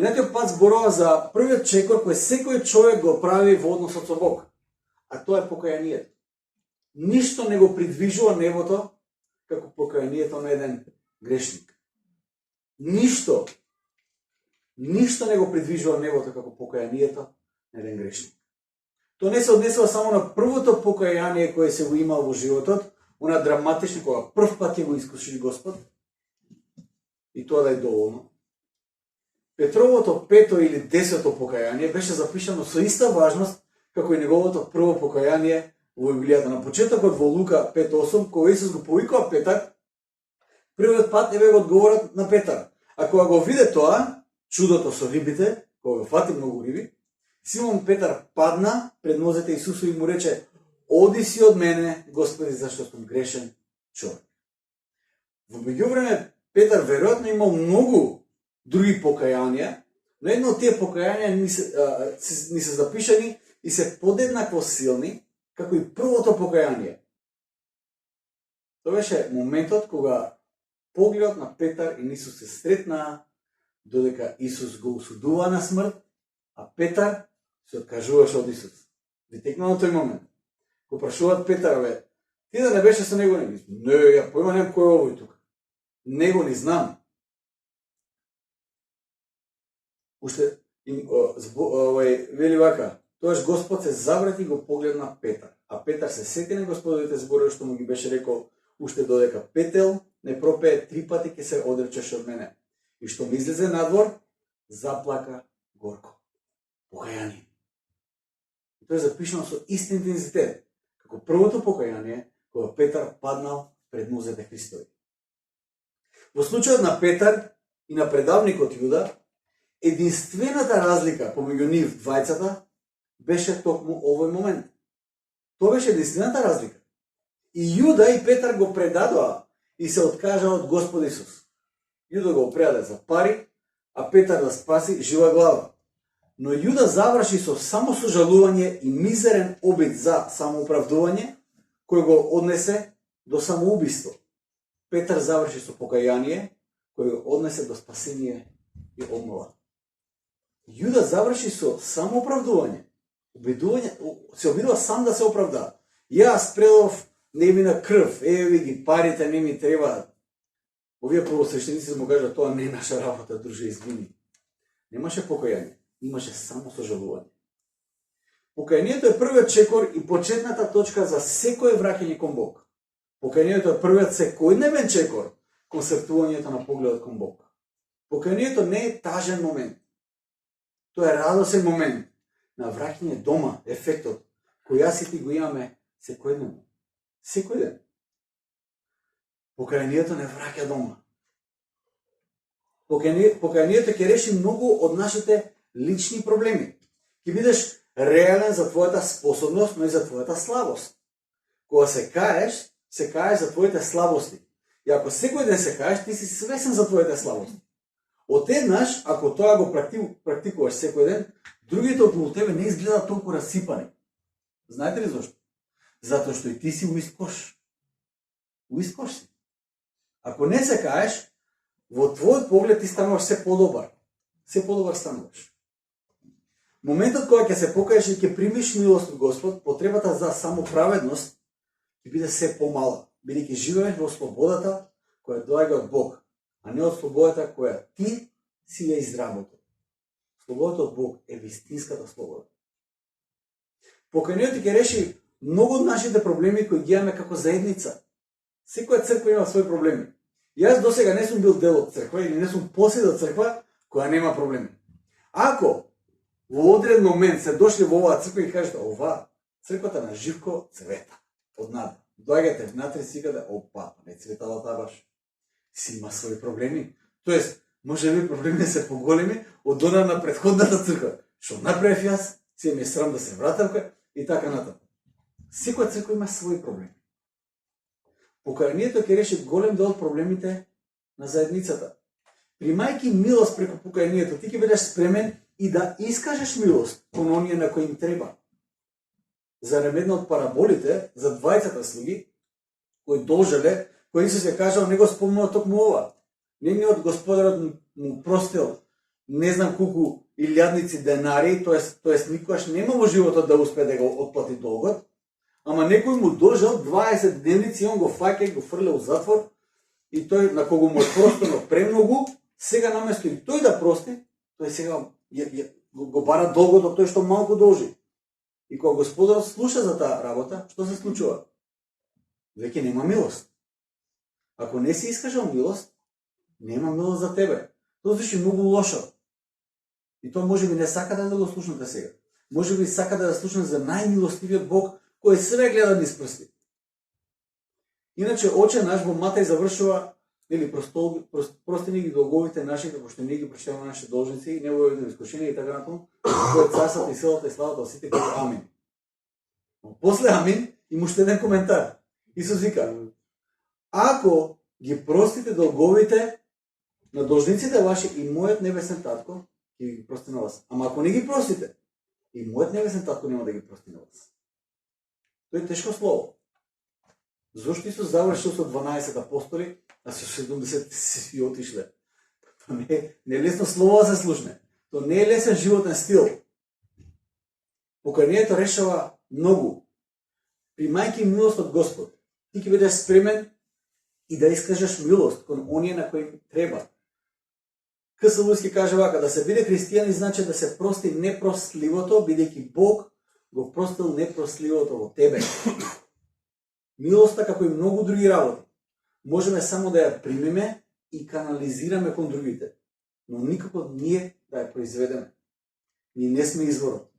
Минатиот пат зборува за првиот чекор кој секој човек го прави во односот со Бог. А тоа е покајанието. Ништо не го придвижува небото како покајанието на еден грешник. Ништо не го придвижува небото како покајанието на еден грешник. Тоа не се однесува само на првото покаяние кое се го имал во животот, она драматично кога прв пат ќе го искушиш Господ, и тоа да е доволно. Петровото 5 или 10 покаяние беше запишано со иста важност како и неговото прво покаяние во Библијата. На почетокот во Лука 5:8, кога Исус го повикува Петар, првиот пат еве го одговорот на Петар. А кога го виде тоа, чудото со рибите, кога го фати многу риби, Симон Петар падна пред нозете Исусу и му рече: "Оди си од мене, Господи, зашто сум грешен човек." Во меѓувреме Петар веројатно имал многу други покаянија, но едно од тие покаянија ни се запишани и се подеднакво силни како и првото покаяние. Тоа беше моментот кога погледот на Петар и Исус се сретнаа, додека Исус го осудува на смрт, а Петар се откажуваше од Исус. Ви текна на тој момент. Го прашуваат Петар: "Ти да не беше со него?" Не, ја појма немам кој е овој тука. Него не знам. Уште вели вака: "Тоаш Господ се заврати и го погледна Петар. А Петар се сети на Господовите зборови што му ги беше рекол уште додека петел не пропее 3 пати ќе се одречеш од мене. И што ми излезе надвор, заплака горко." Покаяние. И тоа е запишано со ист интензитет како првото покаяние кога Петар паднал пред нозете Христови. Во случајот на Петар и на предавникот Јуда, единствената разлика помеѓу нив двајцата беше токму овој момент. Тоа беше единствената разлика. И Јуда и Петар го предадоа и се откажаа од Господ Исус. Јуда го предаде за пари, а Петар да спаси жива глава. Но Јуда заврши со само сожалување и мизерен обид за самооправдување, кој го однесе до самоубиство. Петар заврши со покаяние, кој го однесе до спасение и обнова. Јуда заврши со самооправдување. Се обидува сам да се оправда. Јас предав немина крв, еве ги парите не ми требаат. Овие првосвештеници му кажат: "Тоа не е наша работа, друже, извини." Немаше покаяние, имаше само сожалување. Покајанието е првиот чекор и почетната точка за секое враќање кон Бог. Покајанието е првиот секојдневен чекор кон сретувањето на погледот кон Бог. Покајанието не е тажен момент. Тоа е радосен момент на враќање дома, ефектот кој јас и ти го имаме секојдневно. Секој ден. Покајанието не враќа дома. Покајанието ќе реши многу од нашите лични проблеми. Ќе бидеш реален за твојата способност, но и за твојата слабост. Кога се каеш за твоите слабости. И ако секој ден се каеш, ти си свесен за твоите слабости. Одеднаш, ако тоа го практикуваш секој ден, другите околу тебе не изгледаат толку расипани. Знаете ли зашто? Затоа што и ти си уискош. Уискош си. Ако не се каеш, во твојот поглед ти стануваш се подобар. Се подобар стануваш. Моментот кога ќе се покаеш и ќе примиш милост од Господ, потребата за самоправедност ќе биде се помала, бидејќи живееш во слободата која доаѓа од Бог, а не од слободата која ти си ја изработил. Слободата од Бог е вистинската слобода. Покајанието ќе реши многу од нашите проблеми кои ги имаме како заедница. Секоја црква има своји проблеми. Јас досега не сум бил дел од црква или не сум посед од црква која нема проблеми. Ако во одреден момент се дошли во оваа црква и кажете: "Ова црквата на Живко цвета од нада." Доаѓате внатре и си кажете: "Опа, не цветала таа баш." Си има своји проблеми. Тоест, може би проблемите се поголеми од она на претходната црква. Што направив јас, си ми е срам да се вратам и така натаму. Секоја црква има своји проблеми. Покајанието ќе реши голем дел од проблемите на заедницата. Примајќи милост преку покајанието, ти ќе бидеш спремен и да искажеш милост кон оние на кои им треба. Зарем една од параболите за двајцата слуги кои должеле, кој Исус ја кажал, не го спомнува токму ова. Немниот господарот му простил не знам колку илјадници денари, тоест никогаш нема во животот да успее да го отплати долгот, ама некој му должел 20 дневници, он го фаќа, го фрле у затвор и тој на кого му е простено премногу, сега наместо и тој да прости, тој сега го бара долгот од тој што малку должи. И кога Господарот слуша за таа работа, што се случува? Веќе нема милост. Ако не си искажал милост, нема милост за тебе. Тоа звучи многу лошо. И тоа може би не сакате да го слушнете сега. Може би сакате да слушнете за најмилостивиот Бог кој све гледа низ прсти. Иначе Оче наш во Матеј завршува, или прости ни ги долговите наши, како што ние ги прощаваме нашите должници, не во искушение и така натаму, кој е царството и силата и славата, сите кажа амин. Но после амин има уште еден коментар. Исус вика: ако ги простите долговите на должниците ваши, и мојот небесен татко ќе ги прости на вас. Ама ако не ги простите, и мојот небесен татко нема да ги прости на вас. Тоа е тешко слово. Зошто Исус завршил со 12 апостоли, а со 70 си отишле? Тоа не е лесно слово да се слушне. Тоа не е лесен животен стил. Покајанието решава многу. Примајќи милост од Господ, ти ќе бидеш спремен и да искажеш милост кон оние на кои треба. К.С. Луис ќе каже вака: да се биде христијани значи да се прости непростливото, бидејќи Бог го простил непростливото во тебе. Милоста, како и многу други работи, можеме само да ја примеме и канализираме кон другите, но никако ние да ја произведеме. Ние не сме изворот,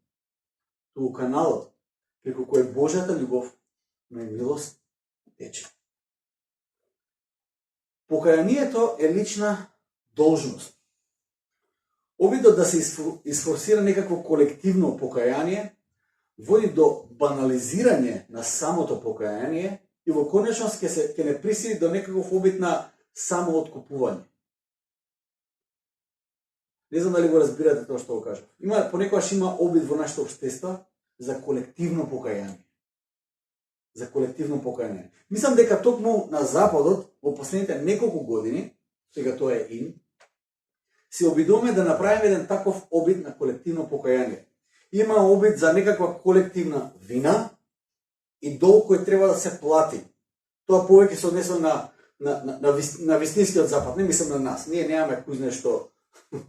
туку каналот преку кој Божјата љубов на милост тече. Покајанието е лична должност. Обидот да се изфорсира некакво колективно покаяние води до банализирање на самото покаяние и во конечност ќе не присили до некаков обид на самооткупување. Не знам дали го разбирате тоа што го кажам. Понекогаш има обид во нашето општество за колективно покаяние. За колективно покаяние. Мислам дека токму на Западот во последните неколку години, сега тоа е ин, се обидуваме да направиме еден таков обид на колективно покаяние. Има обид за некаква колективна вина и долг кој треба да се плати. Тоа повеќе се однесува на вистинскиот Запад, не мислам на нас. Ние немаме кој знае што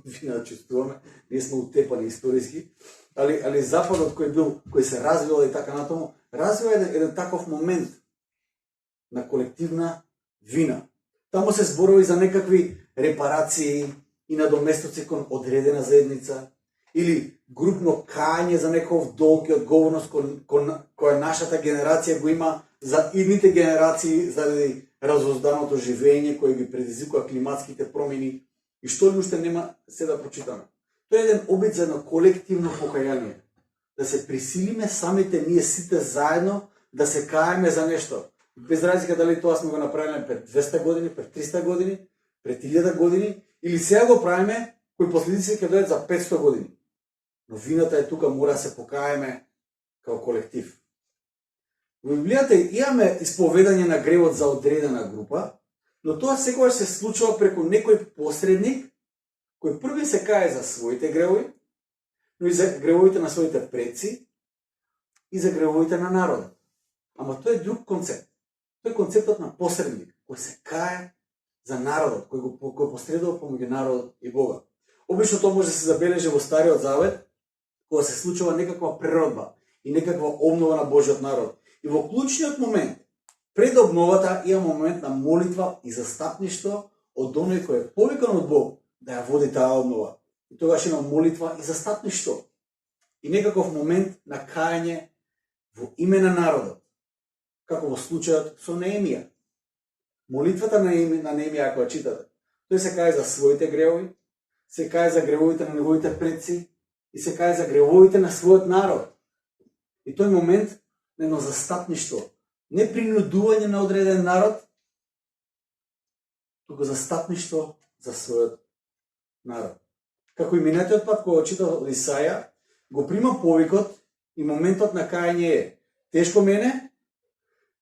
вина да чувствуваме, ние сме утепани историски, али Западот кој се развил и така натаму, развива еден таков момент на колективна вина. Таму се зборови за некакви репарации и надоместоци кон одредена заедница, или групно кање за некој долг и одговорност која нашата генерација го има за идните генерации заради разозданото живење кој ги предизвикува климатските промени и што ли уште нема се да прочитаме. Тоа е еден обид за едно колективно покаяние. Да се присилиме самите ние сите заедно да се каеме за нешто. Без разлика дали тоа сме го направиле пред 200 години, пред 300 години, пред 1000 години, или сега го правиме кои последици ќе дојдат за 500 години. Но вината е тука, мора да се покаеме као колектив. Во Библијата имаме исповедање на гревот за одредена група, но тоа секогаш се случува преку некој посредник кој први се кае за своите гревови, но и за гревовите на своите предци и за гревовите на народот. Ама тоа е друг концепт. Тоа е концептот на посредник, кој се кае за народот, кој посредува помеѓу народот и Бога. Обично тоа може да се забележи во Стариот Завет, кога се случува некаква преродба и некаква обнова на Божјиот народ. И во клучниот момент, пред обновата, има момент на молитва и застапништво од оној кој е повикан од Бог да ја води таа обнова. И тогаш има молитва и застапништво. И некаков момент на кајање во име на народот, како во случајот со Неемија. Молитвата на Неемија, ако ја читате, тој се кае за своите гревови, се кае за гревовите на неговите предци и се кае за гревовите на својот народ. И тој момент на едно застапништво, не принудување на одреден народ, туку застапништво за својот народ. Како и минатиот пат кога читав од Исаја, го прима повикот и моментот на кајање е: тешко мене,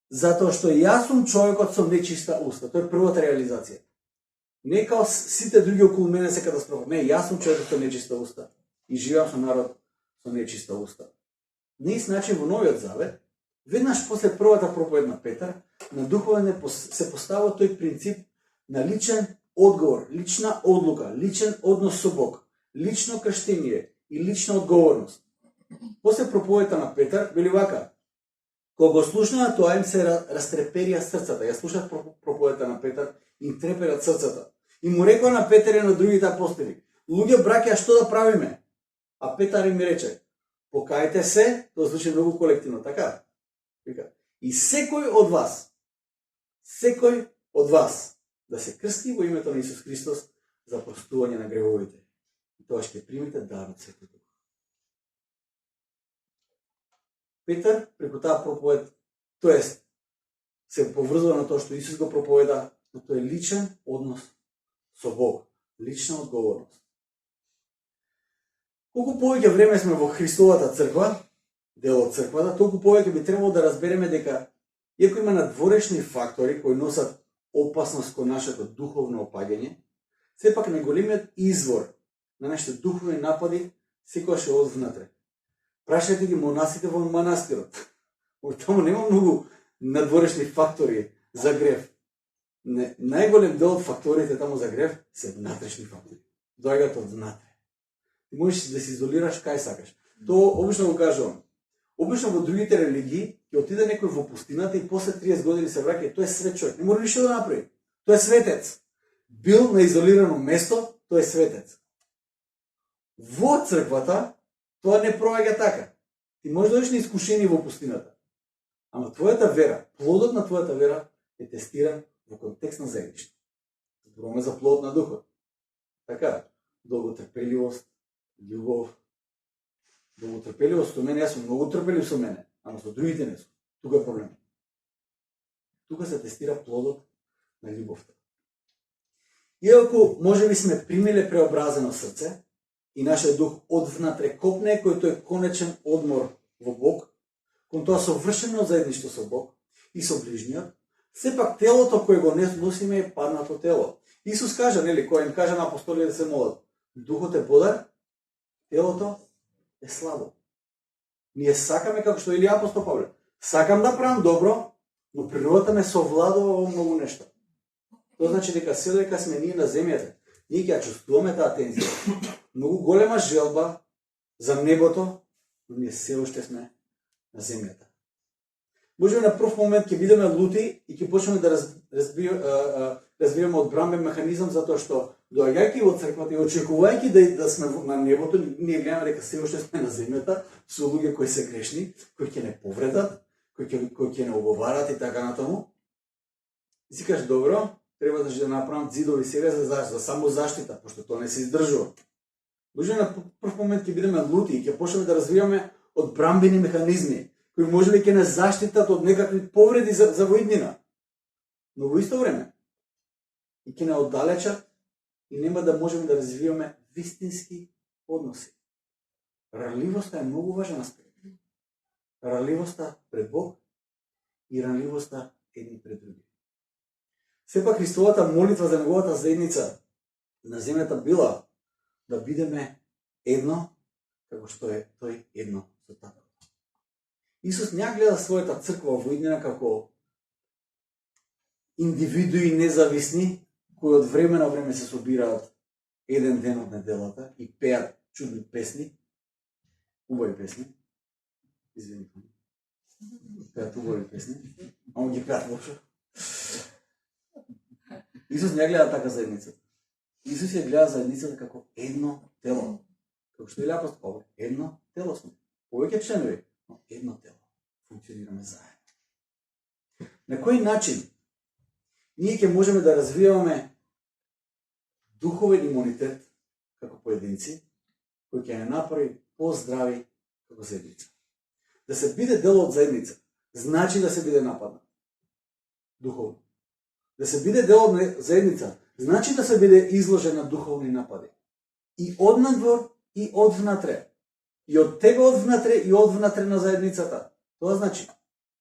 затоа што јас сум човекот со нечиста уста. Тоа е првата реализација. Не као сите други околу мене се катастрофа. Не, јас сум човек со нечиста уста. И живеам со народ со нечиста уста. На ист начин во Новиот Завет, веднаш после првата проповед на Петар, на духовен се поставува тој принцип на личен одговор, лична одлука, личен однос со Бог, лично крштење и лична одговорност. После проповедта на Петар, вели вака: кога го слушнаа тоа, им се растреперија срцата. Ја слушав проповедта на Петар, им треперат срцата. И му рекоа на Петар и на другите апостоли: луѓе, браќа, што да правиме? А Петар им рече: покајте се, тоа звучи многу колективно, така? Вика: и секој од вас да се крсти во името на Исус Христос за простување на гревовите. И тоа ќе примете дарот Свети Дух. Петар преку таа проповед, тоест се поврзува на тоа што Исус го проповеда, но тоа е личен однос со Бог, лична одговорност. Колку повеќе време сме во Христовата црква, дел од црквата, толку повеќе би требало да разбереме дека иако има надворешни фактори кои носат опасност кон нашето духовно опаѓање, сепак најголемиот извор на нашите духовни напади секогаш е од внатре. Прашајте ги монасите во манастирот. Таму нема многу надворешни фактори за грев. Најголем дел од факторите таму за грев се внатрешни фактори. Доаѓаат од внатре. Ти можеш да се изолираш кај сакаш. Тоа обично го кажувам. Обично во другите религии ќе отиде некој во пустината и после 30 години се враќа и тој е свет човек. Не мора ништо да направи. Тој е светец. Бил на изолирано место, тој е светец. Во црквата тоа не проаѓа така. Ти можеш да одиш на искушение во пустината. Ама твојата вера, плодот на твојата вера е тестиран во контекст на заедништво. Зборуваме за плод на духот. Така, долготрпеливост, љубов. Долготрпеливост со мене, јас сум многу трпелив со мене, ама со другите не сум. Тука е проблем. Тука се тестира плодот на љубовта. Иако можеби сме примиле преобразено срце и нашиот дух од внатре копне кој тој конечен одмор во Бог, кон тоа совршено заедништво со Бог и со ближниот, сепак телото кое го носиме е паднато тело. Исус кажа, нели, кој им кажа на апостолите да се молат: духот е бодар, телото е слабо. Ние сакаме, како што или апостол Павле, сакам да правам добро, но природата ме совладува во многу нешта. Тоа значи дека се додека сме ние на земјата, ние ќе ја чувствуваме таа тензија. Многу голема желба за небото, но ние се уште сме на земјата. Можеби на прв момент ќе бидеме лути и ќе почнеме да развиваме одбранбен механизам, затоа што доаѓајќи во црквата и очекувајќи да сме на небото, ние гледаме дека се уште сме на земјата со луѓе кои се грешни, кои ќе не повредат, кои ќе не оговарат и така натаму. И си кажеш: добро, треба да направам зидови сега за самозаштита, пошто тоа не се издржува. Можеби на прв момент ќе бидеме лути и ќе почнеме да развиваме одбранбени механизми кои можеби ќе не заштитат од некакви повреди за воиднина. Но во исто време и ќе не оддалечат и нема да можеме да развиваме вистински односи. Ранливоста е многу важен аспект. Ранливоста пред Бог и ранливоста едни пред други. Сепак Христовата молитва за неговата заедница на земјата била да бидеме едно, како што е тој едно со Татот. Исус не гледа својата црква во иднина како индивидуи независни, кои од време на време се собираат еден ден од неделата и пеат чудни песни, убави песни, извинете, пеат убави песни, ама ги пеат лошо. Исус не гледа така заедницата. Исус ја гледа заедницата како едно тело. Како што е апостол Павле, едно тело сме. Повеќе членови, но едно тело. Функционираме заедно. На кој начин ние ќе можеме да развиваме духовен имунитет како поединци, кој ќе не направи поздрави како заедница? Да се биде дел од заедница, значи да се биде нападнат. Духовно. Да се биде дел од заедница, значи да се биде изложен на духовни напади. И од надвор, и од внатре. И од тебе од внатре, и од внатре на заедницата. Тоа значи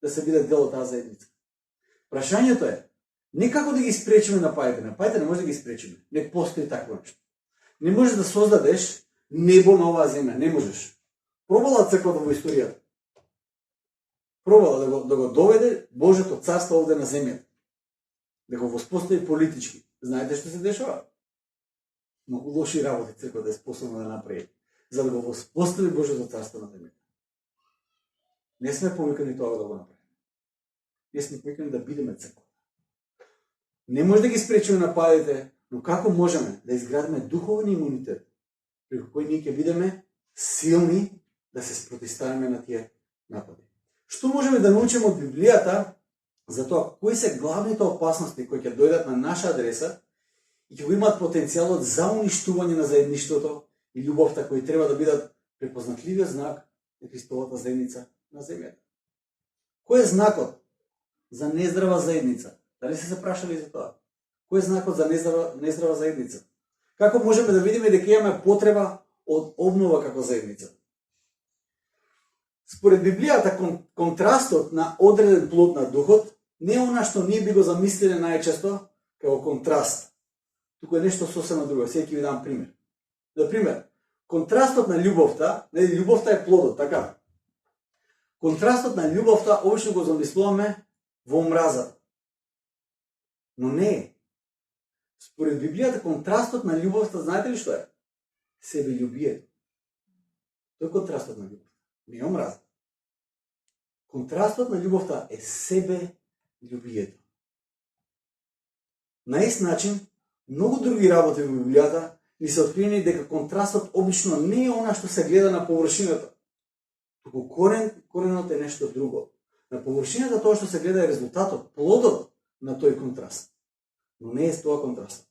да се биде дел од таа заедница. Прашањето е, Никако да ги спречиме напаите. Напаите не може да ги спречиме. Не постои такво нешто. Не можеш да создадеш небо на оваа земја. Не можеш. Пробала црквата во историјата. Пробала да го доведе Божјото царство овде на земјата. Да го воспостави политички. Знаете што се дешава? Многу лоши работи црквата е способна да направи, за да го воспостави Божјото царство на земјата. Не сме повикани тоа да го направиме. Ние сме повикани да бидеме црква. Не може да ги спречиме нападите, но како можеме да изградиме духовен имунитет, преку кој ние ќе бидеме силни да се спротивставиме на тие напади. Што можеме да научиме од Библијата за тоа кои се главните опасности кои ќе дојдат на наша адреса и ќе го имаат потенцијалот за уништување на заедништвото и љубовта кои треба да бидат препознатливиот знак на Христовата заедница на земјата. Кој е знакот за нездрава заедница? Дали се прашали за тоа? Кој е знакот за нездрава заедница? Како можеме да видиме дека имаме потреба од обнова како заедница? Според Библијата, контрастот на одреден плод на духот не е она што ние би го замислиле најчесто како контраст. Туку е нешто сосема друго. Сега ќе ви дам пример. Например, контрастот на љубовта, љубовта е плодот, така? Контрастот на љубовта обично го замислуваме во омразата. Но не е. Според Библијата, контрастот на љубовта, знаете ли што е? Себељубието. Тој е контрастот на љубовта. Не е омраза. Контрастот на љубовта е себељубието. На ист начин, многу други работи во Библијата ни се откриени дека контрастот обично не е она што се гледа на површината. Туку коренот е нешто друго. На површината тоа што се гледа е резултатот, плодот на тој контраст. Но не е тоа контраст.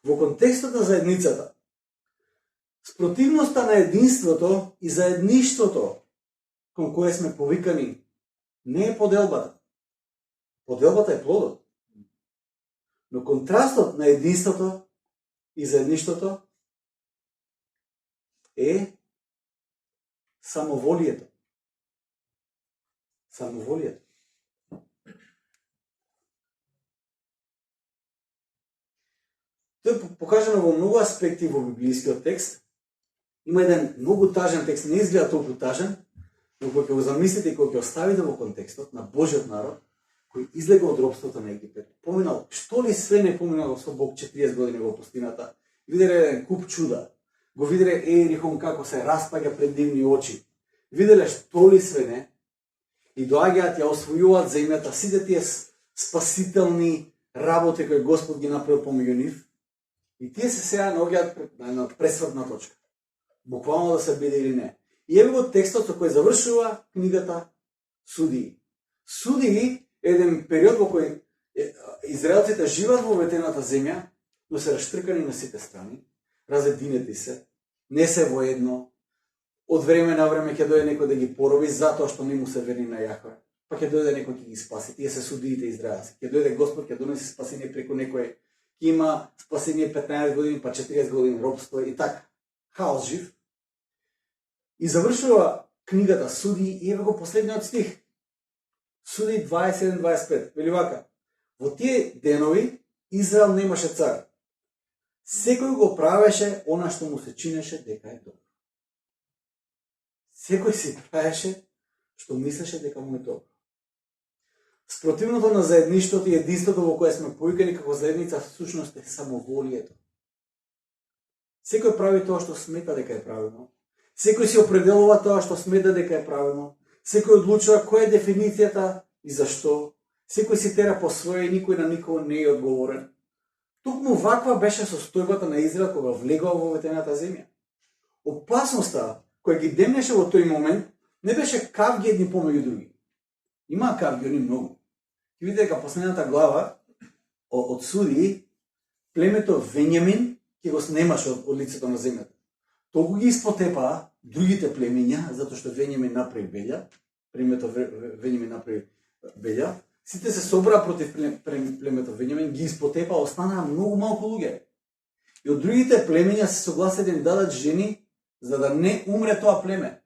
Во контекстот на заедницата, спротивноста на единството и заедништвото кон кое сме повикани не е поделбата. Поделбата е плодот. Но контрастот на единството и заедништвото е самоволието. Самоволието. Тоа е покажано во многу аспекти во библискиот текст. Има еден многу тажен текст, не изгледа толку тажен, но кога ќе го замислите и кога ќе оставите во контекстот на Божиот народ, кој излега од робството на Египет, поминал, што ли све не поминал со Бог 40 години во пустината, виделе еден куп чуда, го виделе Ерихон како се распаѓа пред нивни очи, виделе што ли све не, и доаѓаат, ја освојуваат земјата, сите тие спасителни работи кои Господ ги направил помеѓу нив, и тие се сега наоѓаат на една пресвртна точка. Буквално да се биде или не. И еве го текстот со кој завршува книгата Судии. Судии е еден период во кој израелците живеат во обетената земја, но се раштркани на сите страни, разединети се, не се воедно, од време на време ќе дојде некој да ги пороби затоа што не му се верни на Јахве, па ќе дојде некој ќе ги спаси. Тие се судиите израелци. Ќе дојде Господ, ќе донесе спасение преку некој, ќе има спасение 15 години, па 40 години робство и така. Хаос жив. И завршува книгата Судии и еве го последниот стих. Судии 27-25. Вели вака: во тие денови Израел немаше цар. Секој го правеше она што му се чинеше дека е добро. Секој си правеше што мислеше дека му е добро. Спротивното на заедништвото и единството во кое сме повикани како заедница всушност е самоволието. Секој прави тоа што смета дека е правилно. Секој си определува тоа што смета дека е правилно. Секој одлучува која е дефиницијата и зашто. Секој си тера по своје и никој на никого не е одговорен. Токму ваква беше состојбата на Израел кога влегува во обетената земја. Опасноста која ги демнеше во тој момент не беше кавги едни помеѓу други. Има кавги, они многу. Ќе видите дека последната глава од Судии, племето Венјамин ќе го снемаше од лицето на земјата. Толку ги испотепаа другите племиња, затоа што Венјамин направи белја, племето Венјамин направи белја, сите се собраа против племето Венјамин, ги испотепаа, останаа многу малку луѓе. И од другите племиња се согласија да им дадат жени за да не умре тоа племе.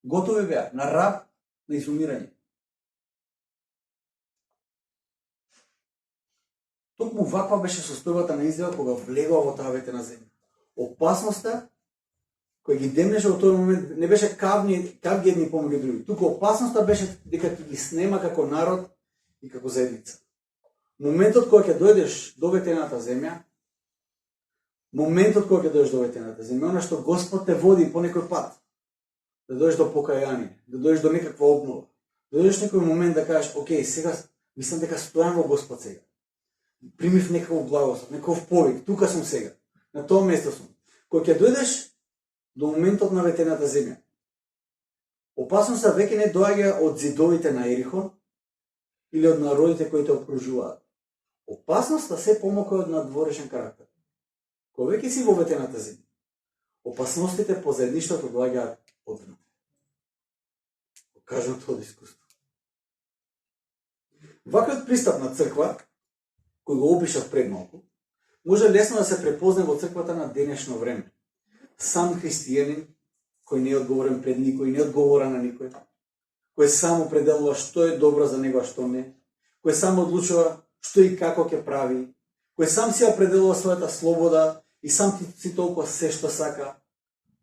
Готови беа на раб, на изумирање. Токму ваква беше состојбата на Израел кога влегува во таа ветена земја. Опасноста која ги демнеше во тој момент не беше кавги едни помеѓу други. Туку опасноста беше дека ќе ги снема како народ и како заедница. Моментот кога ќе дојдеш до ветената земја, она што Господ те води по некој пат, да дојдеш до покаяние, да дојдеш до некаква обнова, да дојдеш некој момент да кажеш, окей, сега мислам дека стојам во Господ сега. Примив некаков благослов, некаков повик, тука сум сега, на тоа место сум. Кога ќе дојдеш до моментот на ветената земја, опасноста веќе не доаѓа од зидовите на Ерихон или од народите кои те окружуваат. Опасноста се помалку од надворешен карактер. Кога веќе си во ветената земја, опасностите по заедништвото доаѓаат одвнатре. Кажам тоа од искуство. Ваквиот пристап на црква, кој го опишав пред малку, може лесно да се препозна во црквата на денешно време. Сам христијанин, кој не е одговорен пред никој, не одговора на никој, кој само определува што е добро за него, а што не, кој само одлучува што и како ќе прави, кој сам си определува својата слобода и сам си толкова се што сака.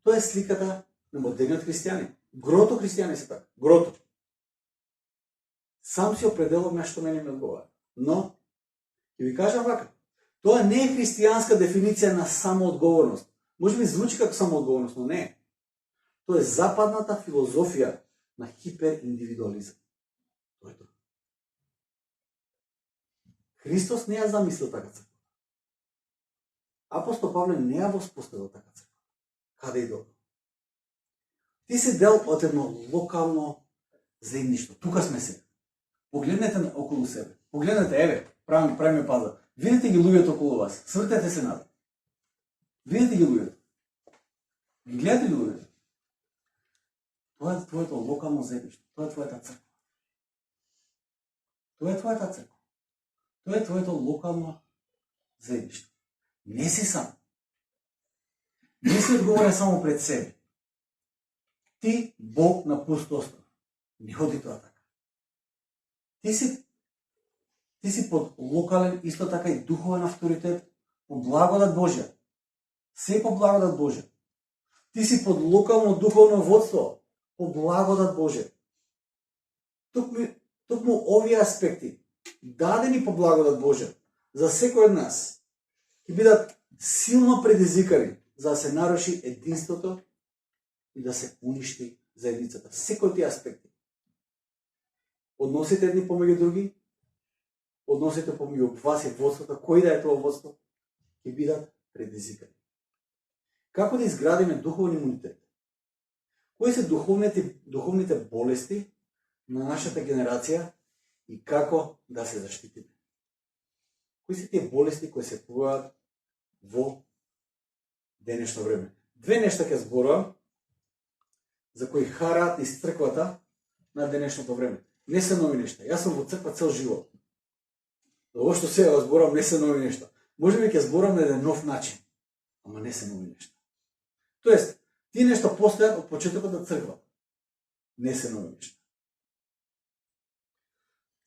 Тоа е сликата на модерниот христијанин. Грото христијани се така. Грото. Сам си определувам што мене ми одговара. Но, ќе ви кажам вака, тоа не е христијанска дефиниција на самоодговорност. Може би звучи како самоодговорност, но не е. Тоа е западната филозофија на хипериндивидуализам. Тоа е тоа. Христос не ја замислил така црква. Апостол Павле не ја воспоставил така црква. Каде и добро. Ти си дел од едно локално заедништво. Тука сме сега. Погледнете околу себе. Погледнете, еве, правиме пазар. Видете ги луѓето околу вас. Свртете се надале. Видете ги луѓето. Ги гледате ли луѓето? Тоа е твоето локално заедништво. Тоа е твојата црква. Тоа е твојата црква. Тоа е твоето локално заедништво. Не си сам. Не си одговорен само пред себе. Ти, Бог на пуст остров. Не ходи тоа така. Ти си под локален, исто така и духовен авторитет, по благодат Божја. Се по благодат Божја. Ти си под локално духовно водство, по благодат Божја. Токму овие аспекти, дадени по благодат Божја, за секој од нас, ќе бидат силно предизвикани за да се наруши единството и да се уништи заедницата. Секој тие аспекти. Односите едни помеѓу други, односите помеѓу вас и водството, кој да е тоа водство, ќе бидат предизвикани. Како да изградиме духовен имунитет? Кои се духовните болести на нашата генерација и како да се заштитиме? Кои се тие болести кои се појават во денешно време? Две нешта ќе зборувам за кои хараат из црквата на денешното време. Не се нови нешта. Јас сум во црква цел живот. Ово што сега зборувам не се нови нешта. Може би ќе зборувам на еден нов начин, ама не се нови нешта. Тоест, тие нешта постојат од почетокот на црква. Не се нови нешта.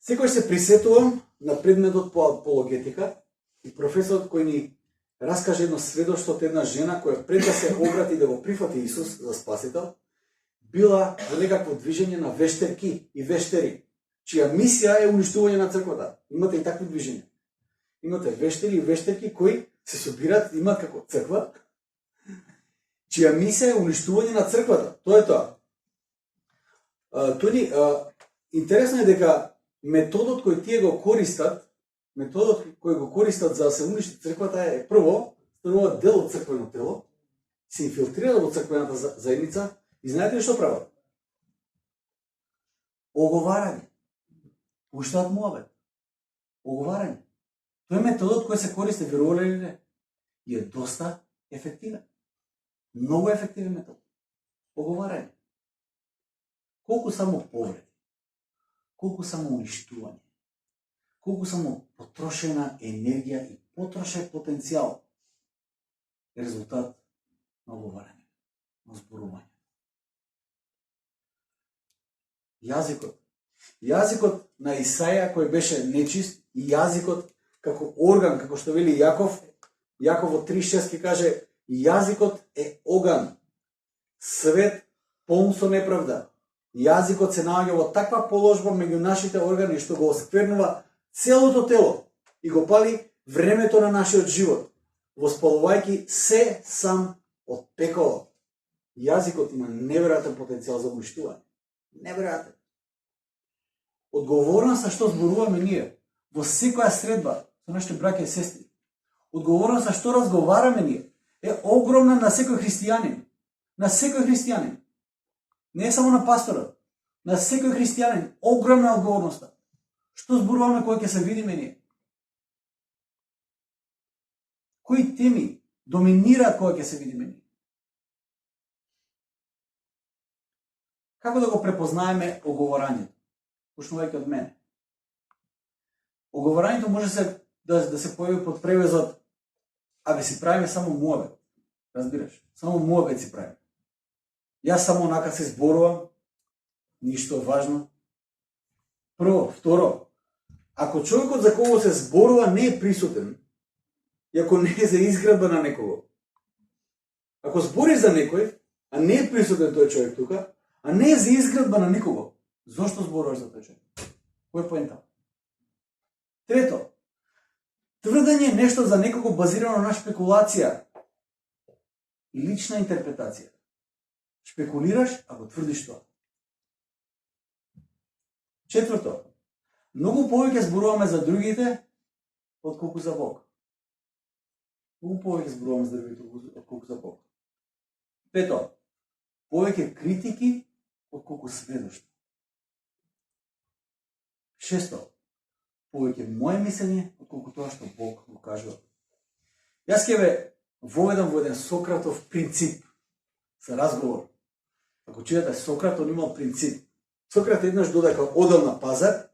Секој се присетувам на предметот по апологетика и професорот кој ни раскаже едно сведоштво од една жена која пред да се обрати да го прифати Исус за спасител, била во некакво движење на вештерки и вештери, чија мисија е уништување на црквата. Имате и такви движења. Имате вештери и вештерки кои се собират, имаат како црква, чија мисија е уништување на црквата. Тоа е тоа. Интересно е дека методот кој тие го користат, за да се уништи црквата е прво, стануваат дел од црквено тело, се инфилтрираат во црквената заедница и знаете ли што прават? Оговарање. Пуштаат муабет. Оговарање. Тој е методот кој се користи, верувале или не, и е доста ефективен. Многу ефективен метод. Оговарање. Колку само повреди, колку само уништување, колку само потрошена енергија и потрошен потенцијал е резултат на оговарање, на зборување. Јазикот на Исаја кој беше нечист и јазикот како орган, како што вели Јаков во 3:6 ќе каже, јазикот е оган, свет полн со неправда. Јазикот се наоѓа во таква положба меѓу нашите органи што го осквернува целото тело и го пали времето на нашиот живот, воспалувајќи се сам од пеколот. Јазикот има неверојатен потенцијал за уништување. Неверојатен. Одговорноста што зборуваме ние во секоја средба со нашите браќа и сестри. Одговорноста што разговараме ние е огромна на секој христијанин. На секој христијанин. Не само на пасторот. На секој христијанин огромна одговорноста. Што зборуваме кога ќе се видиме ние? Кои теми доминираат кога ќе се видиме ние? Како да го препознаеме оговорањето? Почнувајќи од мене. Оговорањето може да се појави под превезот, абе си правиме само муабет. Разбираш? Само муабет си правиме. Јас само онака се зборувам, ништо важно. Прво, второ, ако човекот за кого се зборува не е присутен, и ако не е за изградба на некого, ако збориш за некој, а не е присутен тој човек тука, а не е за изградба на никого, зошто зборуваш за тој човек? Кој е поента? Трето, тврдење е нешто за некого базирано на шпекулација и лична интерпретација. Шпекулираш ако тврдиш тоа. Четврто, многу повеќе зборуваме за другите отколку за Бог. Многу повеќе зборуваме за другите отколку за Бог. Пето, повеќе критики отколку сведоштво. Шесто, повеќе моje мислење отколку тоа што Бог го кажува. Јас ќе ве воведам во еден Сократов принцип за разговор. Ако читате Сократ, он имал принцип. Сократ еднаш додека одел на пазар,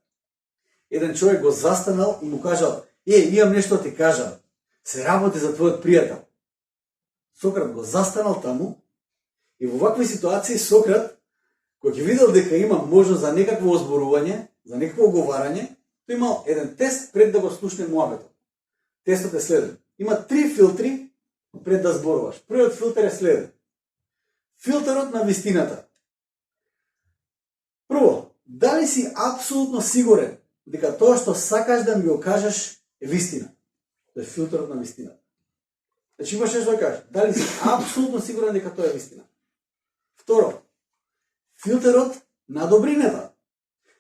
еден човек го застанал и му кажал: имам нешто ти кажам, се работи за твојот пријател. Сократ го застанал таму и во вакви ситуации Сократ, кој ќе видел дека има можност за некакво озборување, за некакво оговарање, тој имал еден тест пред да го слушне муабетот. Тестот е следен. Има 3 филтри пред да зборуваш. Првиот филтер е следен. Филтерот на вистината. Прво, дали си апсолутно сигурен дека тоа што сакаш да ми го кажеш е вистина? Тоа е филтерот на вистината. Значи имаш нешто да кажеш. Дали си апсолутно сигурен дека тоа е вистина? Второ, филтерот на добрината.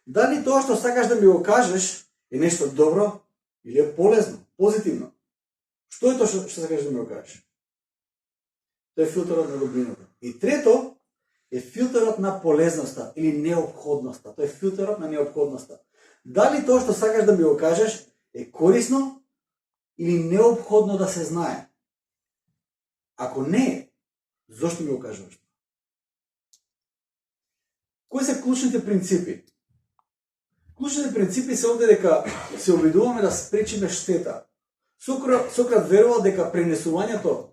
Дали тоа што сакаш да ми го кажеш е нешто добро или е полезно, позитивно? Што е тоа што сакаш да ми го кажеш? Тоа е филтерот на добрината. И трето е филтерот на полезноста или неопходноста. Тоа е филтерот на неопходноста. Дали тоа што сакаш да ми го кажеш е корисно или неопходно да се знае? Ако не е, зошто ми го кажуваш? Кои се клучните принципи? Клучните принципи се овде дека се обидуваме да спречиме штета. Сократ верувал дека пренесувањето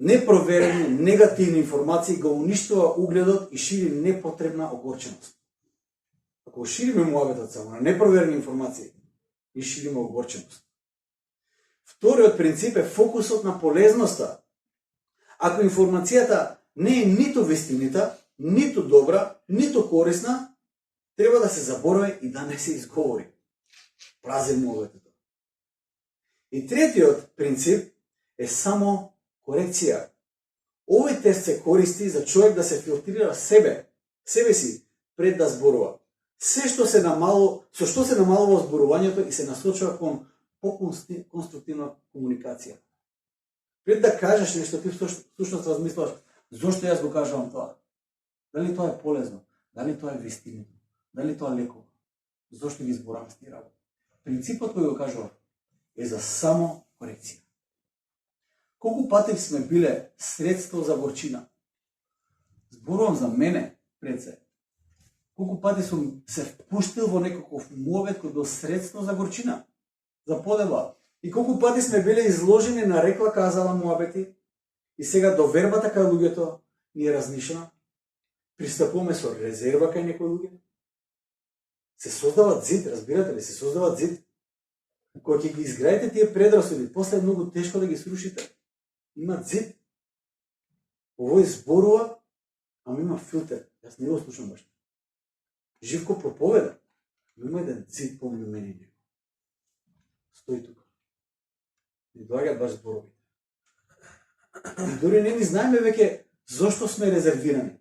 непроверени, негативни информации го уништува угледот и шири непотребна огорченост. Ако шириме муабетот само на непроверени информации, и шириме огорченост. Вториот принцип е фокусот на полезноста. Ако информацијата не е ниту вистинита, ниту добра, ниту корисна, треба да се заборави и да не се изговори. Празен муабетот. И третиот принцип е само корекција. Овој тест се користи за човек да се филтрира себе си пред да зборува. Со што се намалува зборувањето и се насочува кон по-конструктивна комуникација. Пред да кажеш нешто, ти всушност размислуваш, зошто јас го кажувам тоа? Дали тоа е полезно? Дали тоа е вистина? Дали тоа лекува? Зошто ги зборувам с тие работи? Принципот кој го кажува е за само корекција. Колку пати сме биле средство за горчина? Зборувам за мене пред се. Колку пати сум се впуштил во некаков муабет кој бил средство за горчина, за подеба. И колку пати сме биле изложени на рекла казала муабети и сега довербата кај луѓето ни е разнишена. Пристапуваме со резерва кај некои луѓе. Се создават зид, разбирате ли? Се создават зид. кога ќе ги изградите тие предрасуди, после е многу тешко да ги срушите. Има зид. Овој зборува, ама има филтер. Јас не го слушам баш. Живко проповеда, но има еден зид помеѓу мене и него. Стои тука. Не доаѓаат баш зборовите. И дори не ни знаеме веќе зошто сме резервирани.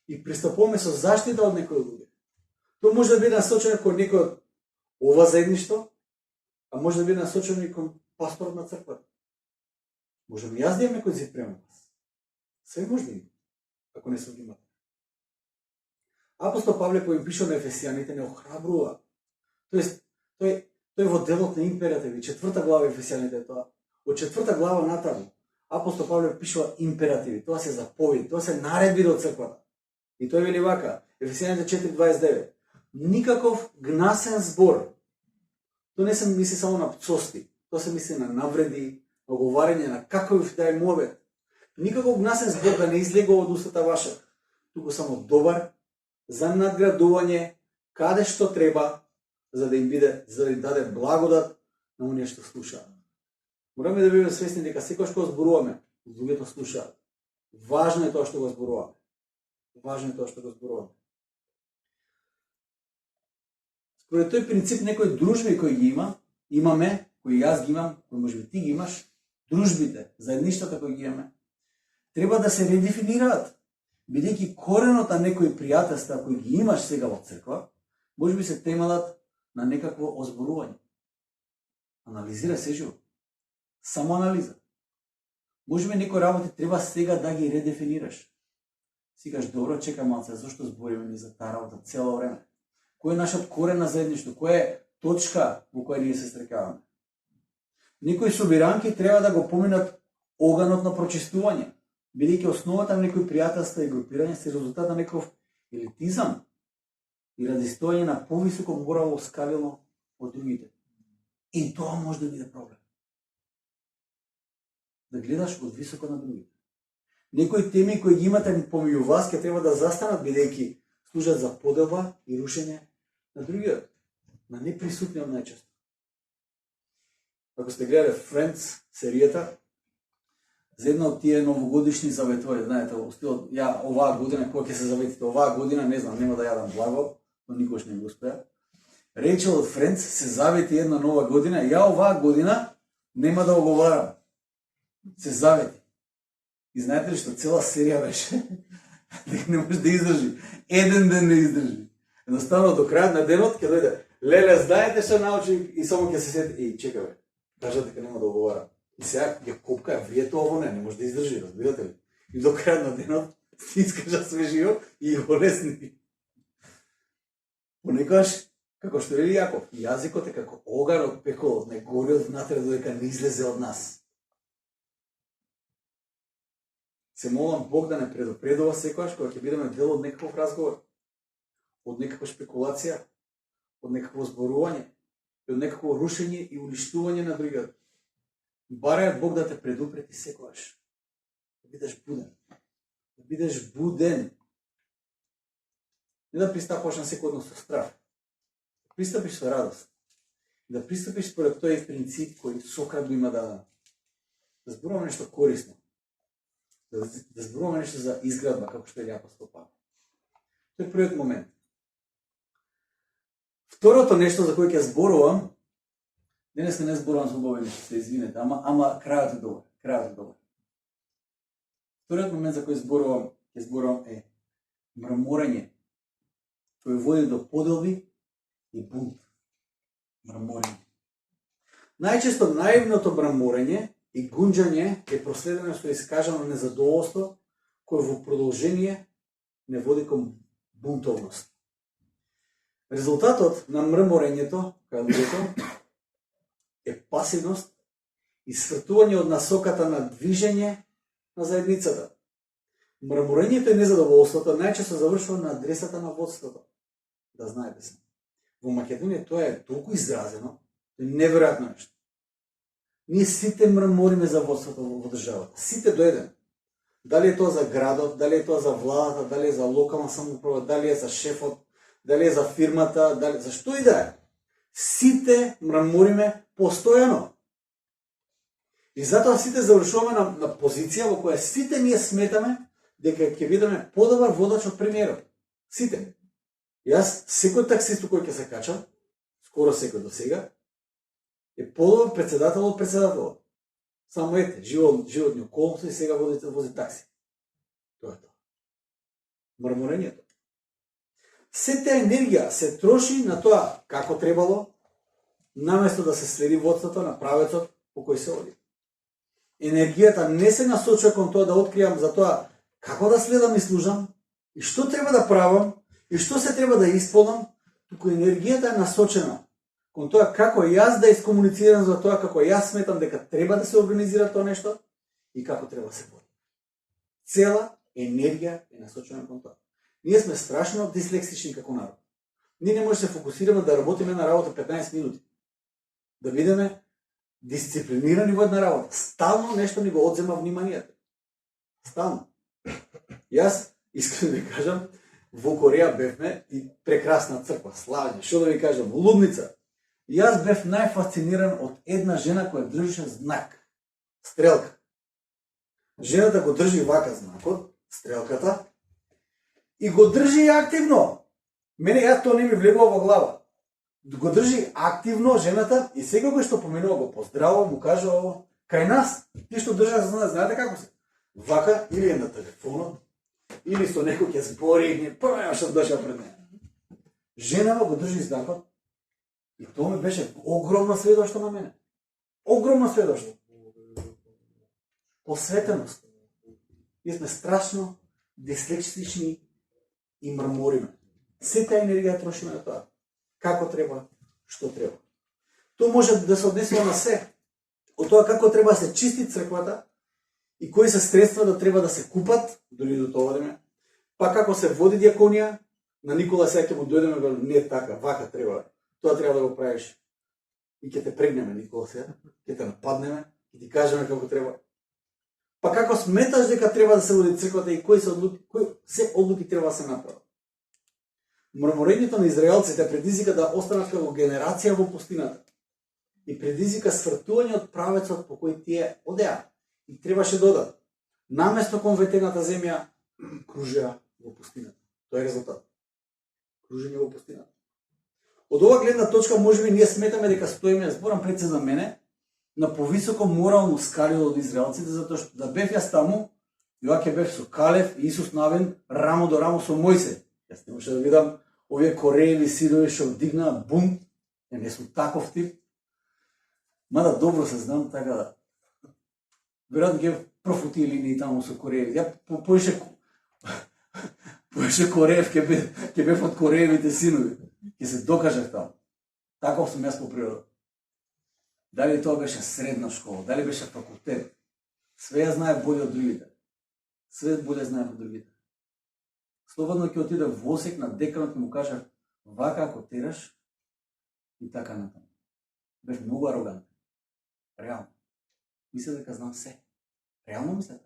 И пристапуваме со заштита од некои луѓе. Тоа може да биде насочено кон некој од ова заедништво, а може да биде насочено и кон пасторот на црквата. Можам и јас да имам некој зид према вас. Све може да има, ако не сум ги имате. Апостол Павле кој им пишал на Ефесијаните не охрабрува. Тоест, тој во делот на императиви, 4 глава Ефесијаните е тоа. Од 4 глава натаму, апостол Павле пишува императиви, тоа се заповеди, тоа се наредби до црквата. И тој вели вака, Ефесијаните 4:29. Никаков гнасен збор. Тоа не се мисли само на пцости, тоа се мисли на навреди, на оговарање, на каков да е мовет. Никаков гнасен збор да не излегува од устата ваша, туку само добар, за надградување, каде што треба, за да им даде благодат на оние што слушаат. Мораме да бидеме свесни дека секогаш кога зборуваме, луѓето слушаат. Важно е тоа што го зборуваме. Важно е тоа што го зборуваме. Според тој принцип некои дружби кои ги имаме, кои јас ги имам, кои можеби ти ги имаш, дружбите, заедништата кои ги имаме, треба да се редефинираат. Бидејќи коренот на некои пријателства кои ги имаш сега во црква, можеби се темелат на некакво озборување. Анализира се живо. Само анализа. Можеби некои работи треба сега да ги редефинираш. Сигаш добро, чекам малце, зашто збориме ни за таа работа цело време? Кој е нашиот корен на заедништво? Која е точка во која ние се стрекаваме? Некои собиранки треба да го поминат оганот на прочистување, бидејќи основата на некои пријателства и групирање се резултат на некој елитизам и разистојање на повисоко морално скалило од другите. И тоа може да биде проблем. Да гледаш од високо на другите. Некои теми кои ги имате помеѓу вас ќе треба да застанат бидејќи служат за поделба и рушење на другиот, на неприсутниот најчесто. Ако сте гледале Friends серијата, за една од тие новогодишни заветови, знаете, ја оваа година, кога ќе се заветите оваа година, не знам, нема да јадам благо, но никош не го успеа. Рейчел од Friends се завети една нова година, ја оваа година нема да оговарам. Се завети. И знаете ли што цела серија беше? Не може да издржи. Еден ден не издржи. Едноставно до крајот на денот ќе дојде. Леле, знаете што научи и само ќе се сети. И чекај бе, кажат дека нема да оговарам. И сега ја копка, врието ово не може да издржи, разбирате ли? И до крајот на денот ти искажа све живо и го лесни. Понекогаш, како што вели Јаков, јазикот е како огар од пеколот, не гори од внатре додека не излезе од нас. Се молам Бог да не предупредува секогаш кога ќе бидеме дел од некаков разговор, од некаква шпекулација, од некакво зборување, од некакво рушење и уништување на другиот. Барај Бог да те предупреди секогаш. Да бидеш буден. Да бидеш буден. Не да пристапаш на секој однос со страх. Да пристапиш со радост. Да пристапиш според тој принцип кој Сократ го има да зборуваме нешто корисно. Да зборуваме нешто за изградба, како што е апостол Павле. Тој е првиот момент. Второто нешто за кое ќе зборувам, денес не зборувам за убави нешто, се извинете, ама крајот е добар. Крајот е добар. Вториот момент за кој ќе зборувам е мраморење, кој води до поделби и бунт. Мраморење. Најчесто наивното мраморење и гунџање е проследено со искажано незадоволство, кој во продолжение не води кон бунтовност. Резултатот на мрморењето кај луѓето е пасивност и свртување од насоката на движење на заедницата. Мрморењето и незадоволството најчесто завршува на адресата на водството. Да знаете се. Во Македонија тоа е толку изразено, тоа е неверојатно нешто. Ние сите мрамориме за водството во државата. Сите до еден. Дали е тоа за градот, дали е тоа за владата, дали е за локална самоуправа, дали е за шефот, дали е за фирмата, дали за што и да е. Сите мрамориме постојано. И затоа сите завршуваме на позиција во која сите ние сметаме дека ќе бидеме подобар водач од премиерот. Сите. Јас секој таксист кој ќе се качам, скоро секој до сега, е подобар председател од председателот. Само ете, животни околности и сега вози такси. Тоа е тоа. Мрморењето. Сета енергија се троши на тоа како требало, наместо да се следи водството на правецот по кој се оди. Енергијата не се насочува кон тоа да откријам за тоа како да следам и служам, и што треба да правам, и што се треба да исполнам, туку енергијата е насочена кон тоа како јас да искомуницирам за тоа како јас сметам дека треба да се организира тоа нешто и како треба да се води. Цела енергија е насочена кон тоа. Ние сме страшно дислексични како народ. Ние не може да се фокусираме да работиме на работа 15 минути. Да бидеме дисциплинирани во една работа. Стално нешто ни го одзема вниманието. Стално. Јас, искрено да ви кажам, во Кореја бевме и прекрасна црква, славење, што да ви кажам, лудница. Јас бев најфасциниран од една жена која држеше знак, стрелка. Жената го држи вака знакот, стрелката, и го држи активно. Мене тоа не ми влегува во глава. Го држи активно жената и секогаш што поминува го поздравува, му кажува кај нас, ти што држаш знак, знаете како се? Вака или е на телефонот, или со некој ќе збори, прво што доша пред неја. Женава го држи знакот и тоа ми беше огромно сведоштво на мене. Огромно сведоштво. Посветеност. Ние сме страшно дислексични и мрмориме. Сета енергија трошиме на тоа. Како треба, што треба. Тоа може да се однесува на се. Од тоа како треба да се чисти црквата и кои се средства да треба да се купат, дори до тоа одиме. Па како се води диаконија, на Никола сега ќе му дојдеме и не така, вака треба. Тоа треба да го правиш. И ќе те прегнеме, Никола сега, ќе те нападнеме, ќе ти кажеме како треба. Па како сметаш дека треба да се води црквата и кои се одлуки треба да се направат. Мрморењето на израелците предизвика да останат како генерација во пустината и предизвика свртување од правецот по кој тие одеа и требаше да одат. Наместо кон ветената земја кружеа во пустината. Тоа е резултат. Кружење во пустината. Од ова гледна точка можеби ние сметаме дека стоиме, зборам пред се за мене, на повисоко морално скалило од израелците, затоа што да бев јас таму, Јоаке бев со Калев и Исус Навин рамо до рамо со Мојсе. Јас не може да видам овие Корееви синови што вдигнаа бунт, не сум таков тип. Мада добро се знам, така да веројатно ќе профути линии таму со Корееви. Ја поише Кореев ќе бев од Кореевите синови. Ќе се докажав таму. Таков сум јас по природа. Дали тоа беше средна школа, дали беше факултет, све ја знае боле од другите. Све боле знае од другите. Слободно ќе отиде во осек на деканот и му кажа вака ако тераш и така натаму. Бев многу арогантен. Реално. Мисля дека знам се. Реално мисля.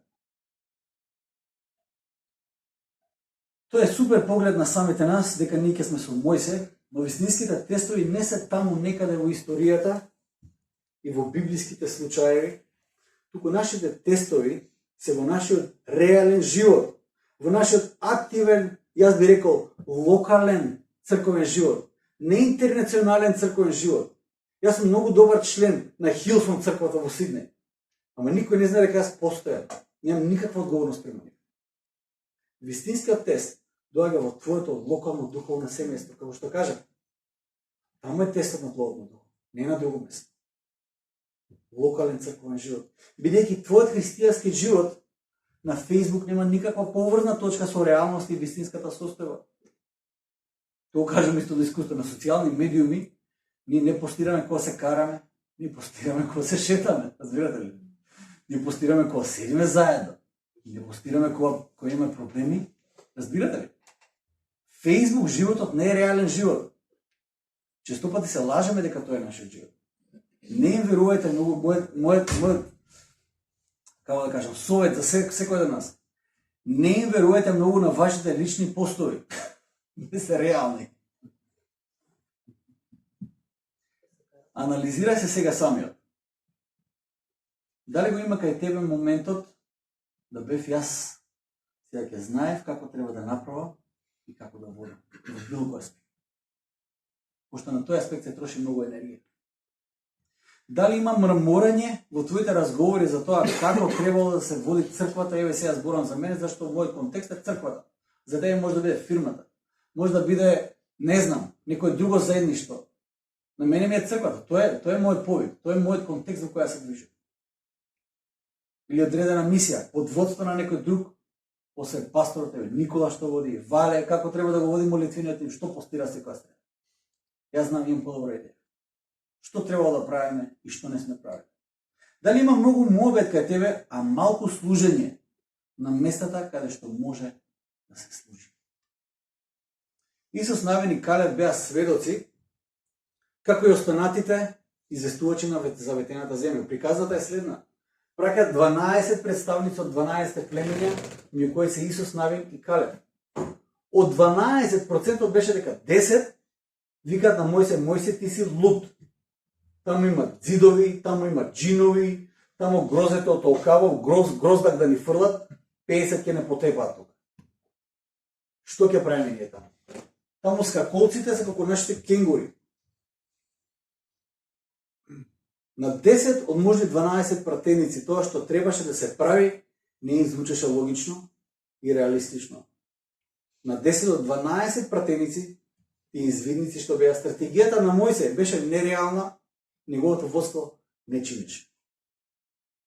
Тоа е супер поглед на самите нас, дека ние ќе сме со Мојсе, но вистинските тестови не се таму некаде во историјата и во библиските случаи, туку нашите тестови се во нашиот реален живот, во нашиот активен, јас би рекол, локален црковен живот, не интернационален црковен живот. Јас сум многу добар член на Хилсон црквата во Сиднеј, ама никој не знае дека јас постојам. Немам никаква одговорност према нив. Вистинскиот тест доаѓа во твоето локално духовно семејство, како што кажа. Таму е тестот на плодно дух, не на друго место. Локален црковен живот. Бидејќи твојот христијански живот на Facebook нема никаква поврзна точка со реалност и вистинската состојба. Тоа кажам исто до искуство на социјални медиуми, ние не постираме кога се караме, ние постираме кога се шетаме, разбирате ли? Ние постираме кога седиме заедно, ние постираме кога имаме проблеми, разбирате ли? Facebook животот не е реален живот. Често пати се лажеме дека тоа е нашиот живот. Не им верувајте многу, мојот како да кажам, совет за секој од нас. Не им верувајте многу на вашите лични постови. Не се реални. Анализирај се сега самиот. Дали го има кај тебе моментот да бев јас, сега ќе знаев како треба да направам и како да водам во било кој аспект. Пошто на тој аспект се троши многу енергија. Дали има мрморење во твоите разговори за тоа како требало да се води црквата? Еве сега зборам за мене, зашто мојот контекст е црквата. За тебе може да биде фирмата, може да биде, не знам, некој друго заедништво. На мене ми е црквата, тоа е мојот повик, тоа е мојот контекст во која се движам. Или одредена мисија, под водство на некој друг, после пасторот е Никола што води, Вале, како треба да го води молитвениот тим, што постира секоја среда. Јас знам, имам подобра идеја. Што требало да правиме и што не сме правили. Дали има многу муабет кај тебе, а малку служење на местата каде што може да се служи. Исус Навин и Калев беа сведоци како и останатите известувачи на заветената земја. Приказата е следна. Праќаат 12 представници од 12 племења, меѓу кои се Исус Навин и Калев. Од 12% беше дека 10 викаат на Мојсе: Мојсе, ти си луд. Таму има ѕидови, таму има джинови, таму грозете од толкаво, гроздак да ни фрлат, 50 ќе не потепаат тука. Што ќе правиме ние таму? Таму скаколците се како нашите кенгури. На 10 од можни 12 пратеници тоа што требаше да се прави не им звучеше логично и реалистично. На 10 од 12 пратеници и извидници што беа стратегијата на Мојсе беше нереална, неговото водство не чинеше.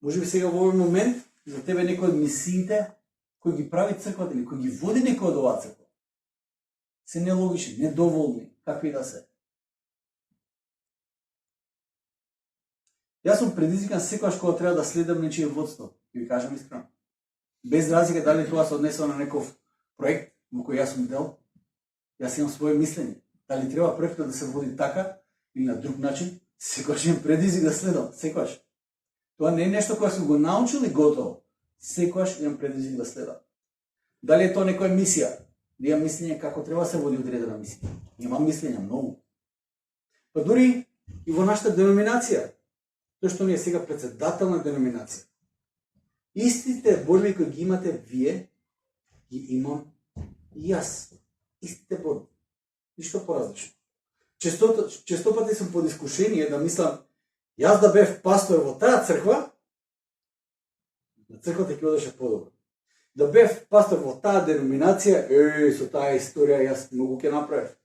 Може би сега во овој момент за тебе некој од мисиите кои ги прави црквата или кои ги води некој од оваа црква се нелогични, недоволни, какви да се. Јас сум предизвикан секогаш кога треба да следам нечие водство, ќе ви кажам искрено. Без разлика дали тоа се однесува на некој проект во кој јас сум дел, јас имам своје мислење. Дали треба проектот да се води така или на друг начин, секогаш имам предизвик да следам, секогаш. Тоа не е нешто кое сум го научил и готово. Секогаш имам предизвик да следам. Дали е тоа некоја мисија? Да имам мислење како треба да се води одредена мисија. Имам мислење многу. Па дури и во нашата деноминација, тоа што ни е сега председател на деноминација. Истите борби кои ги имате вие, ги имам и јас. Истите борби. Ништо поразлично. Често пати сум под искушение да мислам, јас да бев пастор во таа црква, на црквата ќе одеше подобро. Да бев пастор во таа деноминација, со таа историја јас многу ќе направев.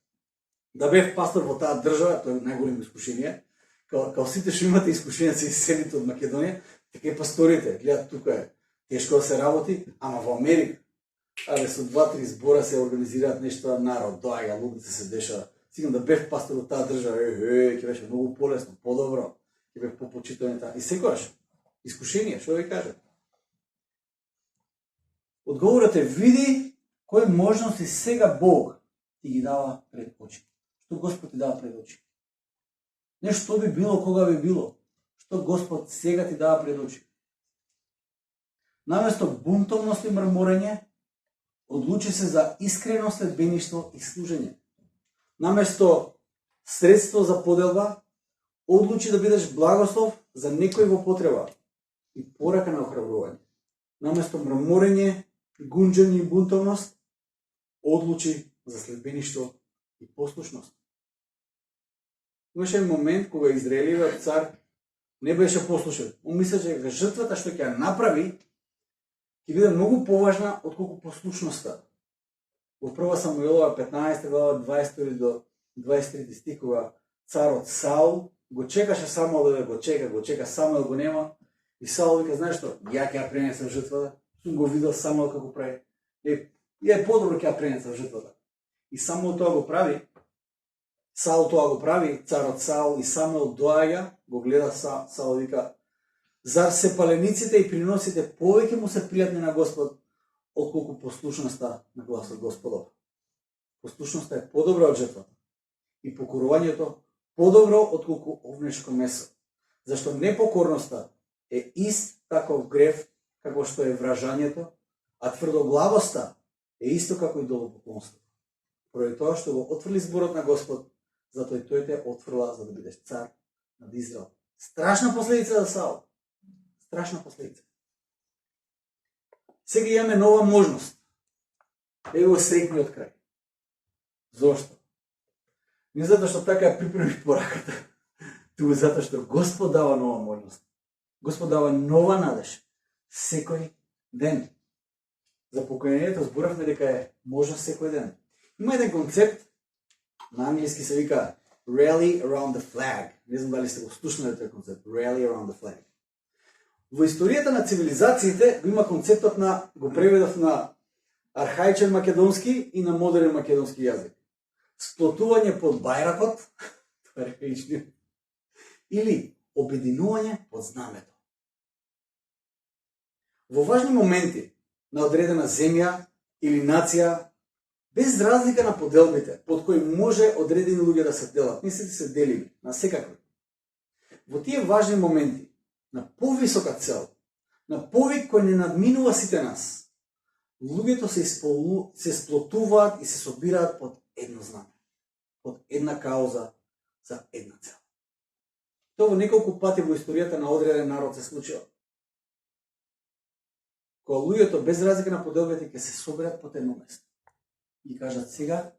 Да бев пастор во таа држава, тоа е најголемо искушение. Као сите што имате искушение се иселите од Македонија, така и пасторите, гледат тука е тешко да се работи, ама во Америка, со 2-3 збора се организираат нешто, народ доаѓа, луѓето се деша. Сигурно да бев пастор од таа држава, ќе беше многу полесно, подобро, ќе бев попочитуван таа. И секогаш искушение, што ви кажа? Одговорот е: види кои можности сега Бог ти ги дава пред очи. Што Господ ти дава пред очи? Не што би било кога би било, што Господ сега ти дава пред очи. Наместо бунтовност и мрморење, одлучи се за искрено следбеништво и служење. Наместо средство за поделба, одлучи да бидеш благослов за некој во потреба и порака на охрабрување. Наместо мрморење, гунџање и бунтовност, одлучи за следбеништво и послушност. Имаше момент кога Израелевиот цар не беше послушен. Он мислеше дека жртвата што ќе ја направи ќе биде многу поважна отколку послушноста. Во 1 Самуилова 15 глава 22 до 23 стих, кога царот Саул го чекаше Самуил да го чека, Самуил го нема и Саул вика: знаеш што, ја ќе ја пренесам жртвата, сум го видел Самуил како прави. Е подобро ќе ја пренесам жртвата. И Самуил тоа го прави. Саул тоа го прави, царот Саул, и Самуил доаѓа, го гледа Саул вика: зар се палениците и приносите повеќе му се пријатни на Господ отколку послушноста на гласот Господов? Послушноста е подобра од жртвата и покорувањето подобро отколку овнешко месо. Зашто непокорноста е ист таков грев како што е вражањето, а тврдоглавоста е исто како и идолопоклонство. Поради тоа што го отфрли зборот на Господ, затоа и тој те отфрла за да бидеш цар над Израел. Страшна последица за Саул. Страшна последица. Сега имаме нова можност. Ево среќниот крај. Зошто? Не затоа што така ја припреми пораката, туку затоа што Господ дава нова можност. Господ дава нова надеж секој ден. За покајанието зборавме дека е можност секој ден. Има еден концепт, на англиски се вика Rally Around the Flag. Не знам дали сте го слушнали тој концепт, Rally Around the Flag. Во историјата на цивилизациите го има концептот на, го преведов на архаичен македонски и на модерен македонски јазик. Сплотување под бајракот, тоа е архаични, или обединување под знамето. Во важни моменти на одредена земја или нација, без разлика на поделбите, под кои може одредени луѓе да се делат, не се делими, на секакви. Во тие важни моменти, на повисока цел, на повик кој не надминува сите нас, луѓето се сплотуваат и се собираат под едно знаме, под една кауза за една цел. Тоа во неколку пати во историјата на одреден народ се случило. Кога луѓето без разлика на поделбите ќе се соберат под едно место и кажат сега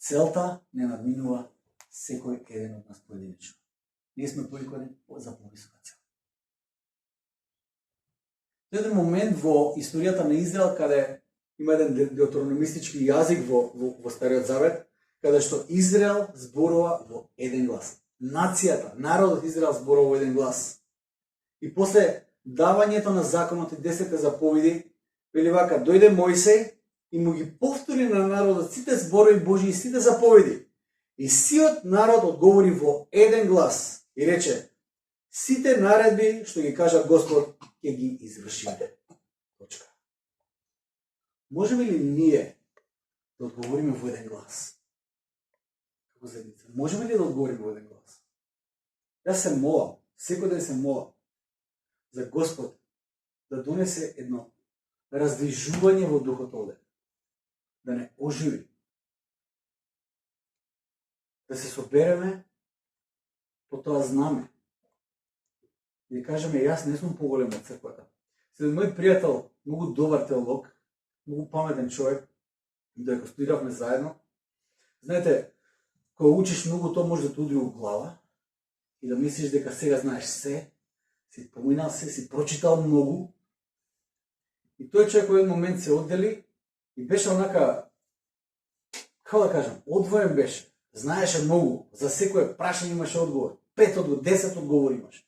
целта не надминува секој еден од нас поединечно. Ние сме повикани за повисока цел. Тоа е еден момент во историјата на Израел каде има еден деутерономистички јазик во Стариот Завет, каде што Израел зборува во еден глас. Нацијата, народот Израел зборува во еден глас. И после давањето на законот и 10 заповеди, вели вака, дојде Мојсей и му ги повтори на народот сите зборови Божии и сите заповеди. И сиот народ одговори во еден глас и рече: сите наредби што ги кажа Господ ќе ги извршиме. Точка. Можеме ли ние да одговориме во еден глас? Како заедница? Можеме ли да одговориме во еден глас? Јас се молам, секој ден се молам за Господ да донесе едно раздвижување во духот овде. Да не оживи. Да се собереме по тоа знаме. И кажеме, јас не сум поголем од црквата. След мој пријател, многу добар теолог, многу паметен човек, додека студиравме заедно. Знаете, кога учиш многу, тоа може да те удри у глава и да мислиш дека сега знаеш се, си поминал се, си прочитал многу. И тој човек во еден момент се оддели и беше онака, како да кажам, одвоен беше. Знаеше многу, за секое прашање имаше одговор. 5 одговор, 10 одговори имаше.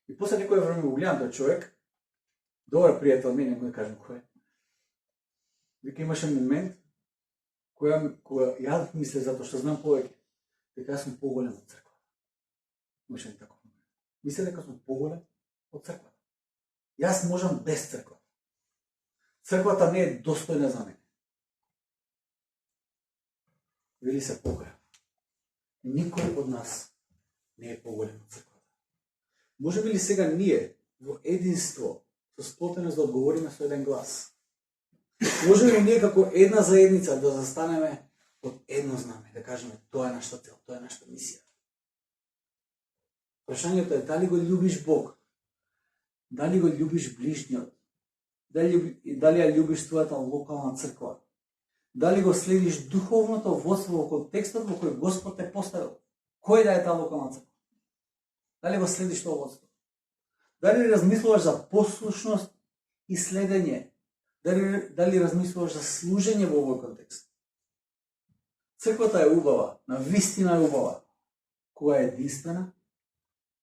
И после некој време го гледам тој човек, добар пријател ми, не да кажам кој. Вика имаше момент кога ја мислев затоа што знам повеќе, дека јас сум поголем од црква. Имаше таков момент. Мислев дека сум поголем од црква. Јас можам без црква. Црквата не е достојна за мене. Вели се покаја. Никој од нас не е поголем од црквата. Може би ли сега ние во единство со сплотеност да одговориме со еден глас? Може ли ние како една заедница да застанеме под едно знаме, да кажеме тоа е нашата цел, тоа е нашата мисија? Прашањето е дали го љубиш Бог? Дали го љубиш ближниот? Дали ја љубиш твојата локална црква? Дали го следиш духовното водство во контекстот во кој Господ те поставил? Кој да е таа локална црква? Дали го следиш тоа водство? Дали размислуваш за послушност и следење? Дали размислуваш за служење во овој контекст? Црквата е убава, на вистина е убава. Кога е единствена,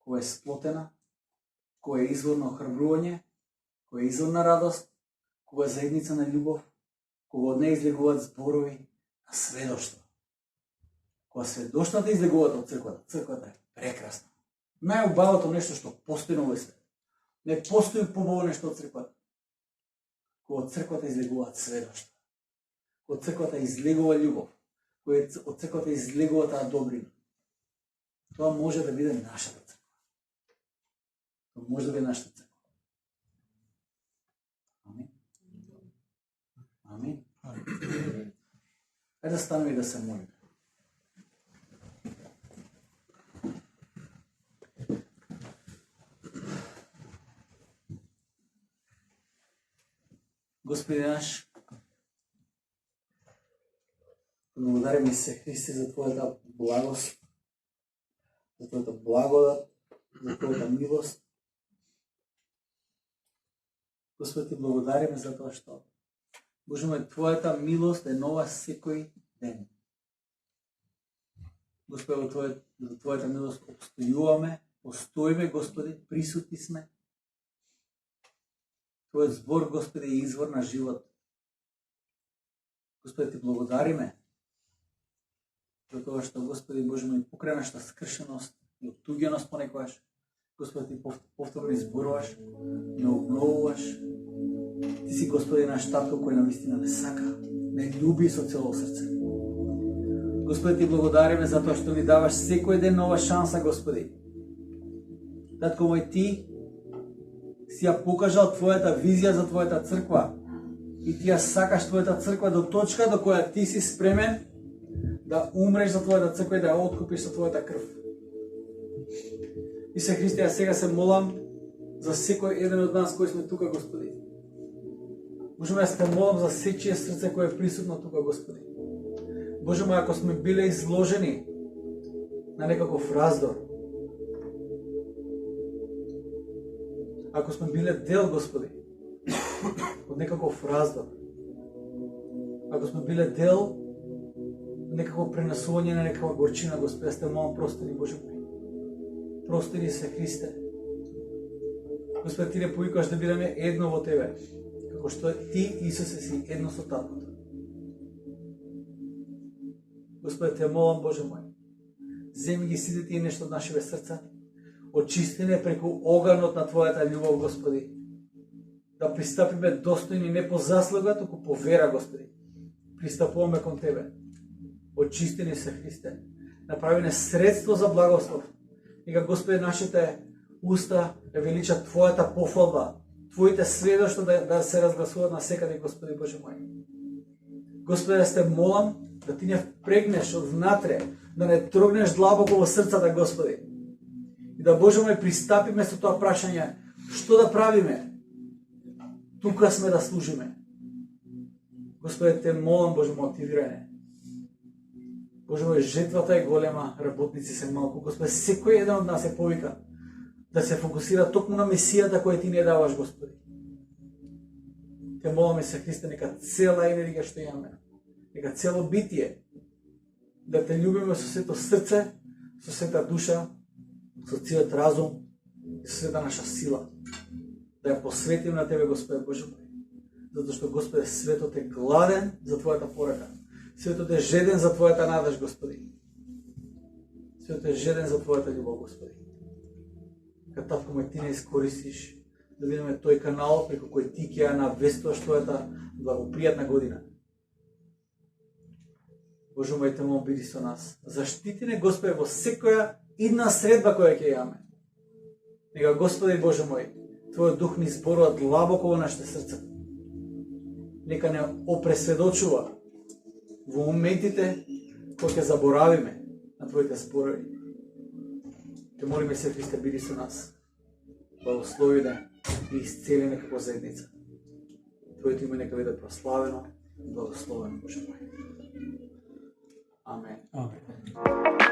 кога е сплотена, кога е извор на охрабрување, кога е извор на радост, кога е заедница на љубов, кога од неја излегуваат зборови на сведоштво. Кога сведоштвата излегуваат од црквата, црквата е прекрасна. Најубавото нешто што постои на овој свет. Не постои побаво нешто од црквата. Кога од црквата излегуваат сведоштва, кога од црквата излегува љубов, кога од црквата излегува таа добрина. Тоа може да биде нашата црква. Тоа може да биде нашата црква. Амин. Амин. Ајде да станеме и да се молиме. Господи наш, благодариме се, Христе, за Твојата благост, за Твојата благодат, за Твојата милост. Господи, Ти благодариме за тоа што, Боже мој, Твојата милост е нова секој ден. Господи, за Твојата милост обстојуваме, постоиме, Господи, присутни сме. Твојот збор, Господи, е извор на живот. Господи, Ти благодариме за тоа што, Господи, Боже мој, покрај нашата скршеност и оттуѓеност понекогаш, Господи, Ти повторно изборуваш, не обновуваш. Ти си, Господи, наш татко кој навистина не сака, не љуби со цело срце. Господи, Ти благодариме за тоа што ни даваш секој ден нова шанса, Господи. Татко мој, Ти си ја покажал Твојата визија за Твојата црква и Ти ја сакаш Твојата црква до точка до која Ти си спремен да умреш за Твојата црква и да ја откупиш со Твојата крв. Исе Христе, ја сега се молам за секој еден од нас кој сме тука, Господи. Боже мој, јас те молам за сечие срце кој е присутно тука, Господи. Боже мој, ако сме биле изложени на некаков раздор, ако сме биле дел, Господи, од некаков раздор, ако сме биле дел од некакво пренесување на некаква горчина, Господи, јас те молам, прости ни, Боже мој. Прости ни се, Христе. Господи, Ти не повикаш да бидеме едно во Тебе, како што Ти, Исусе, си едно со Таткото. Господи, те молам, Боже мој, земи ги сите тие нешто од нашите срца, очисти не преку оганот на Твојата љубов, Господи, да пристапиме достојни не по заслуга, туку по вера, Господи. Пристапуваме кон Тебе. Очисти ни се, Христе. Направи не средство за благослов. Нека, Господи, нашите уста да величат Твојата пофалба, Твоите сведоштва да се разгласуваат на секаде, Господи Боже мој. Господи, јас те молам да Ти не впрегнеш од внатре, да не трогнеш длабоко во срцата, Господи. И да, Боже мој, пристапиме со тоа прашање, што да правиме? Тука сме да служиме. Господи, те молам, Боже мој, активирај не. Боже мој, жетвата е голема, работници се малку. Господи, секој еден од нас е повикан да се фокусира токму на Месијата која Ти не даваш, Господи. Те моламе се, Христе, нека цела енергија што имаме, нека цело битие, да Те љубиме со сето срце, со сета душа, со целиот разум и со сета наша сила. Да ја посветим на Тебе, Господи Боже мој. Затоа што, Господи, светот е гладен за Твојата порака. Светот е жеден за Твојата надеж, Господи. Светот е жеден за Твојата љубов, Господи. Нека, Татко мој, Ти не искористиш да видиме тој канал преку кој Ти ќе ја навестуваш Твојата благопријатна година. Боже мој, те молам, биди со нас. Заштити не, Господи, во секоја идна средба која ќе имаме. Нека, Господи Боже мој, Твојот дух ни зборува длабоко во нашите срца. Нека не опресведочува во моментите кои ќе заборавиме на Твоите зборови. Те молиме се, Христе, биди со нас. Благослови не и исцели не како заедница. Твоето име нека биде прославено и благословено, Боже мој. Амен.